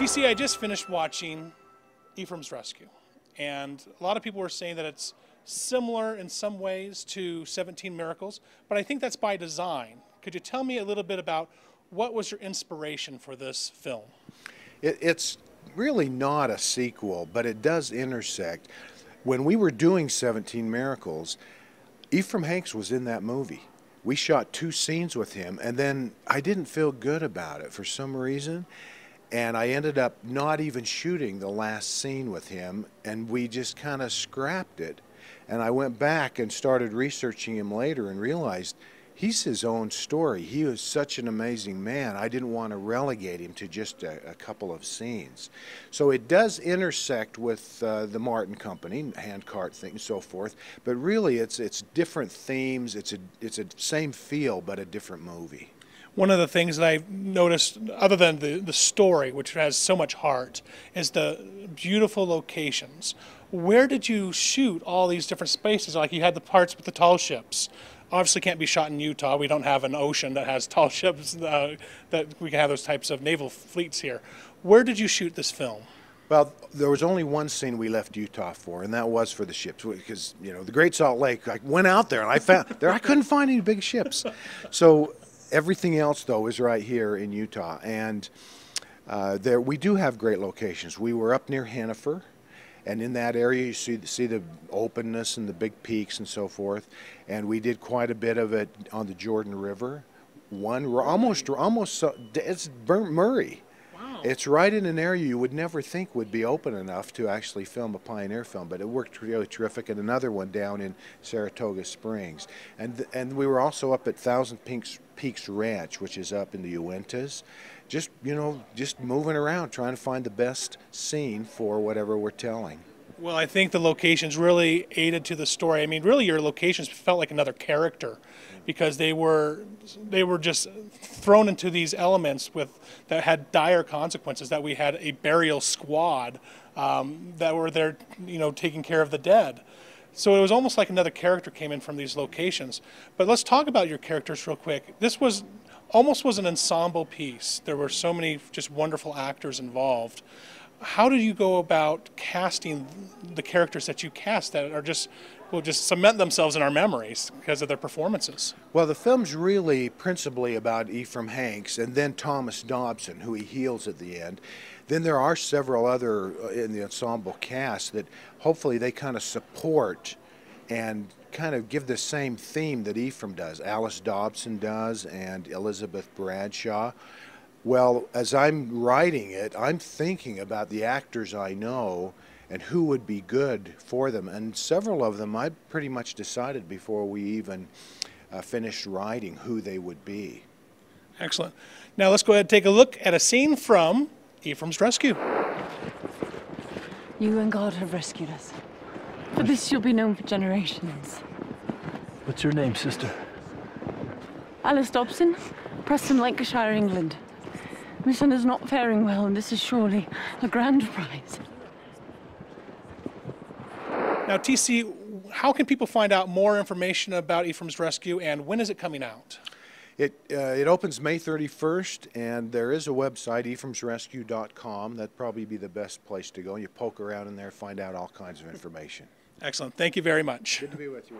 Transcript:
TC, I just finished watching Ephraim's Rescue, and a lot of people were saying that it's similar in some ways to 17 Miracles, but I think that's by design. Could you tell me a little bit about what was your inspiration for this film? It's really not a sequel, but it does intersect. When we were doing 17 Miracles, Ephraim Hanks was in that movie. We shot 2 scenes with him, and then I didn't feel good about it for some reason, and I ended up not even shooting the last scene with him, and we just kind of scrapped it. And I went back and started researching him later and realized he's his own story. He was such an amazing man. I didn't want to relegate him to just a couple of scenes. So it does intersect with the Martin Company, handcart thing and so forth, but really it's different themes. It's a same feel, but a different movie. One of the things that I've noticed, other than the story, which has so much heart, is the beautiful locations. Where did you shoot all these different spaces? Like you had the parts with the tall ships. Obviously can't be shot in Utah. We don't have an ocean that has tall ships that we can have those types of naval fleets here. Where did you shoot this film? Well, there was only one scene we left Utah for, and that was for the ships, because, you know, the Great Salt Lake, I went out there and I found I couldn't find any big ships. So everything else, though, is right here in Utah, and there we do have great locations. We were up near Hennifer, and in that area you see the openness and the big peaks and so forth, and we did quite a bit of it on the Jordan River. Almost it's Burnt Murray. Wow. It's right in an area you would never think would be open enough to actually film a pioneer film, but it worked really terrific. And another one down in Saratoga Springs, and we were also up at Thousand Peaks Ranch, which is up in the Uintas. Just, you know, just moving around, trying to find the best scene for whatever we're telling. Well, I think the locations really aided to the story. I mean, really, your locations felt like another character, because they were just thrown into these elements that had dire consequences. That we had a burial squad that were there, you know, taking care of the dead. So it was almost like another character came in from these locations. But let's talk about your characters real quick. This was almost an ensemble piece. There were so many just wonderful actors involved. How did you go about casting the characters that you cast that will just cement themselves in our memories because of their performances? Well, the film's really principally about Ephraim Hanks and then Thomas Dobson, who he heals at the end. Then there are several other in the ensemble cast that hopefully they kind of support and kind of give the same theme that Ephraim does. Alice Dobson does, and Elizabeth Bradshaw. Well, as I'm writing it, I'm thinking about the actors I know and who would be good for them. And several of them I pretty much decided before we even finished writing who they would be. Excellent. Now let's go ahead and take a look at a scene from Ephraim's Rescue. You and God have rescued us. For this you'll be known for generations. What's your name, sister? Alice Dobson, Preston, Lancashire, England. My son is not faring well, and this is surely a grand prize. Now, TC, how can people find out more information about Ephraim's Rescue, and when is it coming out? It opens May 31st, and there is a website, ephraimsrescue.com. That'd probably be the best place to go. You poke around in there, find out all kinds of information. Excellent. Thank you very much. Good to be with you.